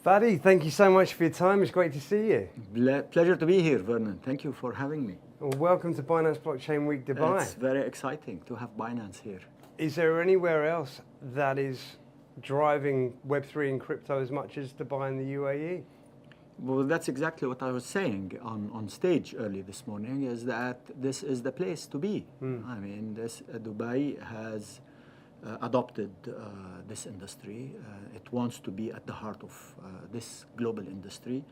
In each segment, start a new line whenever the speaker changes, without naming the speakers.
Fadi, thank you so much for your time. It's great to see you.
Pleasure to be here, Vernon. Thank you for having me.
Well, welcome to Binance Blockchain Week Dubai.
It's very exciting to have Binance here.
Is there anywhere else that is driving Web3 and crypto as much as Dubai and the UAE?
Well, that's exactly what I was saying on stage early this morning, is that this is the place to be. I mean, Dubai has adopted this industry. It wants to be at the heart of this global industry,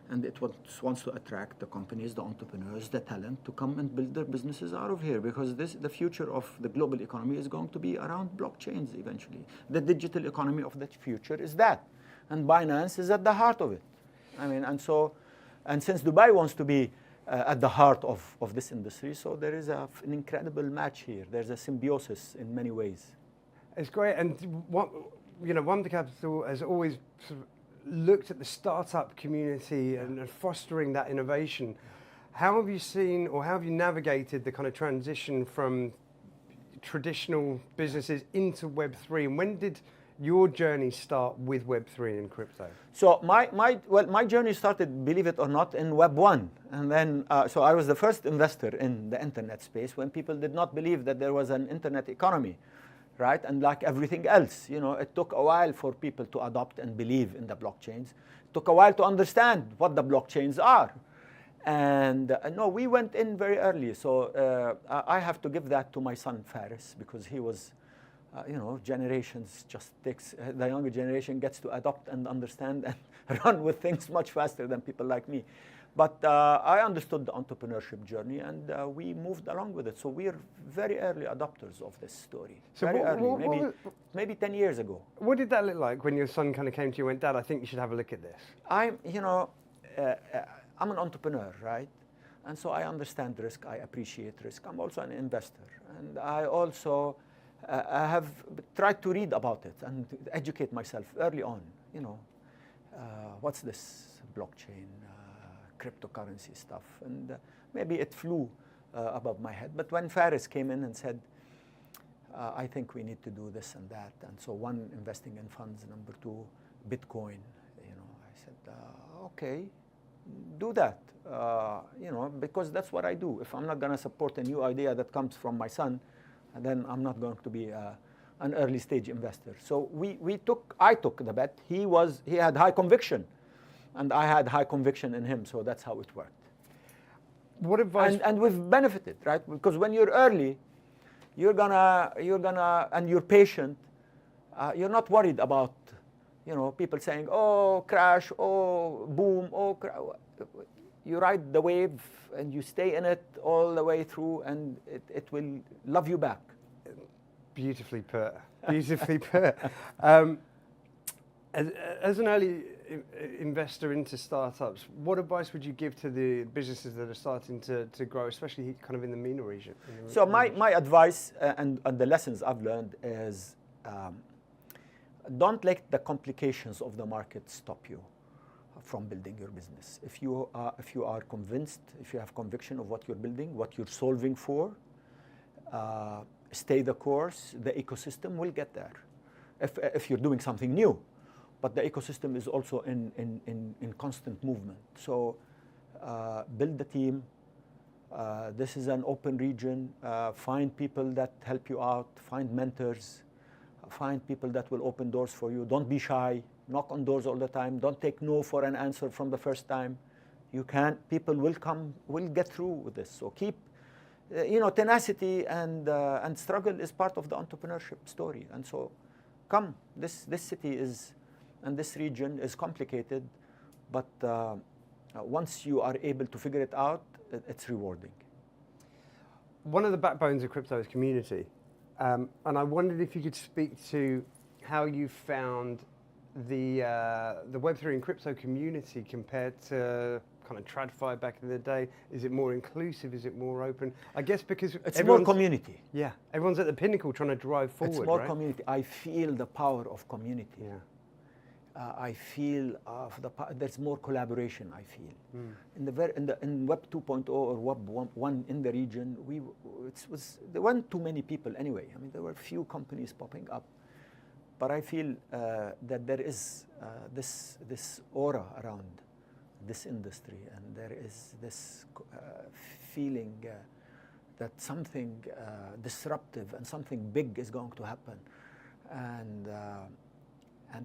and it wants to attract the companies, the entrepreneurs, the talent to come and build their businesses out of here, because the future of the global economy is going to be around blockchains eventually. The digital economy of the future is that, and Binance is at the heart of it. I mean, and since Dubai wants to be at the heart of this industry, so there is an incredible match here. There's a symbiosis in many ways.
It's great, and Wonder Capital has always sort of looked at the startup community and fostering that innovation. How have you seen, or how have you navigated the kind of transition from traditional businesses into Web3, and when did your journey start with Web3 and crypto?
So my journey started, believe it or not, in Web 1. And then, so I was the first investor in the internet space when people did not believe that there was an internet economy, right? And like everything else, it took a while for people to adopt and believe in the blockchains. It took a while to understand what the blockchains are. And no, we went in very early. So I have to give that to my son, Faris, because he was, generations just takes, the younger generation gets to adopt and understand and run with things much faster than people like me. But I understood the entrepreneurship journey, and we moved along with it. So we're very early adopters of this story. So very early, maybe 10 years ago.
What did that look like when your son kind of came to you and went, Dad, I think you should have a look at this?
I'm an entrepreneur, right? And so I understand risk, I appreciate risk. I'm also an investor. And I also I have tried to read about it and educate myself early on. What's this blockchain, cryptocurrency stuff? And maybe it flew above my head. But when Faris came in and said, I think we need to do this and that, and so one, investing in funds, number two, Bitcoin, I said, okay, do that, because that's what I do. If I'm not going to support a new idea that comes from my son, then I'm not going to be an early stage investor. So I took the bet. He had high conviction, and I had high conviction in him. So that's how it worked.
What advice?
And we've benefited, right? Because when you're early, you're gonna, and you're patient. You're not worried about, people saying, "Oh, crash! Oh, boom! Oh, you ride the wave and you stay in it all the way through, and it will love you back."
Beautifully put. Beautifully put. As an early investor into startups, what advice would you give to the businesses that are starting to grow, especially kind of in the MENA region?
So my advice and the lessons I've learned is don't let the complications of the market stop you from building your business. If you are convinced, if you have conviction of what you're building, what you're solving for, stay the course. The ecosystem will get there. If you're doing something new, but the ecosystem is also in constant movement. So build the team. This is an open region. Find people that help you out. Find mentors. Find people that will open doors for you. Don't be shy. Knock on doors all the time. Don't take no for an answer from the first time. People will get through with this. So keep, tenacity and struggle is part of the entrepreneurship story. And so come, this city is, and this region is complicated, but once you are able to figure it out, it's rewarding.
One of the backbones of crypto is community. And I wondered if you could speak to how you found the Web3 and crypto community compared to kind of TradFi back in the day. Is it more inclusive? Is it more open? I guess because
it's more community.
Yeah, everyone's at the pinnacle trying to drive forward.
It's more community. I feel the power of community.
Yeah.
I feel there's more collaboration. I feel in Web 2.0 or Web 1 in the region, there weren't too many people anyway. I mean, there were few companies popping up, But I feel that there is this aura around this industry, and there is this feeling that something disruptive and something big is going to happen, and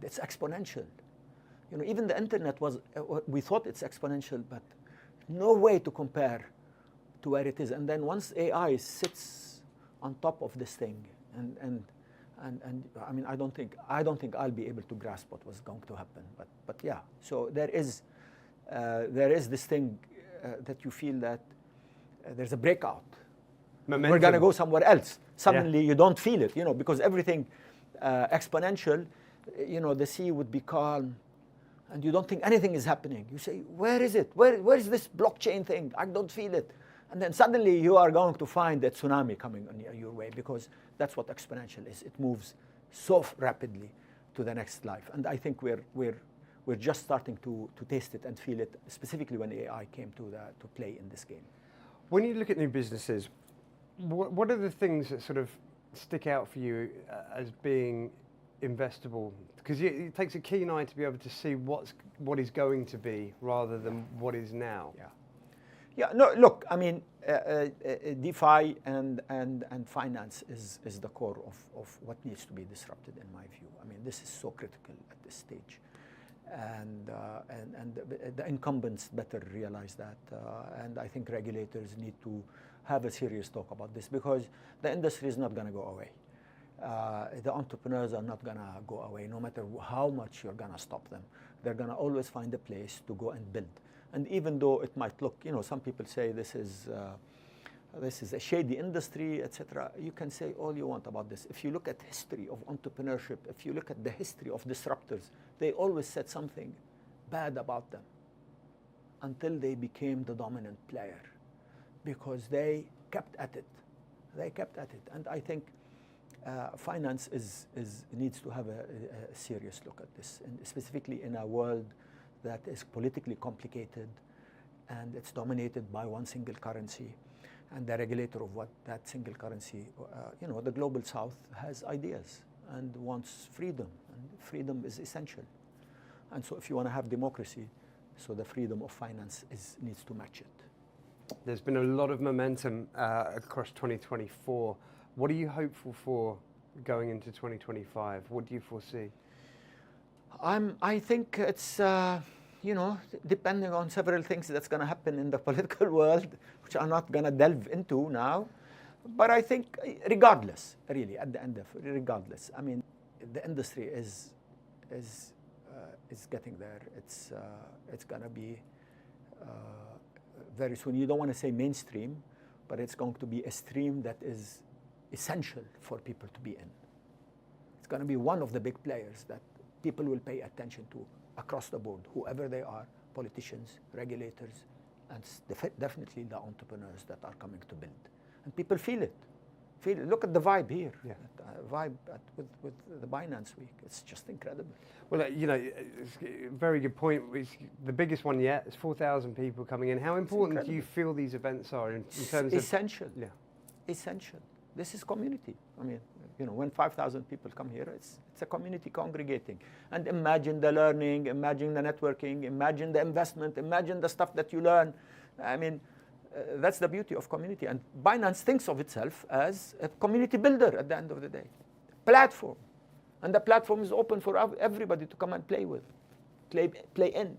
it's exponential. You know, even the internet was, we thought it's exponential, but no way to compare to where it is. And then once AI sits on top of this thing, and I mean, I don't think I'll be able to grasp what was going to happen. But yeah, so there is this thing that you feel that there's a breakout.
Momentum.
We're going to go somewhere else. Suddenly you don't feel it, you know, because everything exponential, you know, the sea would be calm, and you don't think anything is happening. You say, where is it? Where is this blockchain thing? I don't feel it. And then suddenly you are going to find a tsunami coming on your way, because that's what exponential is. It moves so rapidly to the next life. And I think we're just starting to taste it and feel it, specifically when AI came to play in this game.
When you look at new businesses, what are the things that sort of stick out for you as being investable? Because it takes a keen eye to be able to see what is going to be rather than what is now.
Yeah, no, look, I mean, DeFi and finance is the core of what needs to be disrupted, in my view. I mean, this is so critical at this stage. And the incumbents better realize that. And I think regulators need to have a serious talk about this, because the industry is not going to go away. The entrepreneurs are not going to go away, no matter how much you're going to stop them. They're going to always find a place to go and build. And even though it might look, you know, some people say this is a shady industry, etc. You can say all you want about this. If you look at history of entrepreneurship, if you look at the history of disruptors, they always said something bad about them until they became the dominant player, because they kept at it. They kept at it. And I think finance needs to have a serious look at this, and specifically in a world that is politically complicated, and it's dominated by one single currency, and the regulator of what that single currency, you know, the global south has ideas and wants freedom, and freedom is essential. And so if you want to have democracy, so the freedom of finance needs to match it.
There's been a lot of momentum across 2024. What are you hopeful for going into 2025? What do you foresee?
I think it's, you know, depending on several things that's going to happen in the political world, which I'm not going to delve into now. But I think regardless, really, at the end of it, regardless, I mean, the industry is getting there. It's going to be very soon. You don't want to say mainstream, but it's going to be a stream that is essential for people to be in. It's going to be one of the big players that people will pay attention to across the board, whoever they are, politicians, regulators, and definitely the entrepreneurs that are coming to build. And people feel it. Look at the vibe here. Yeah. Vibe with the Binance week. It's just incredible.
Well, you know, it's a very good point. It's the biggest one yet. It's 4,000 people coming in. How important do you feel these events are in terms of...
Essential. Yeah. Essential. This is community. I mean, you know, when 5,000 people come here, it's a community congregating. And imagine the learning, imagine the networking, imagine the investment, imagine the stuff that you learn. I mean, that's the beauty of community. And Binance thinks of itself as a community builder at the end of the day. Platform. And the platform is open for everybody to come and play with, play in.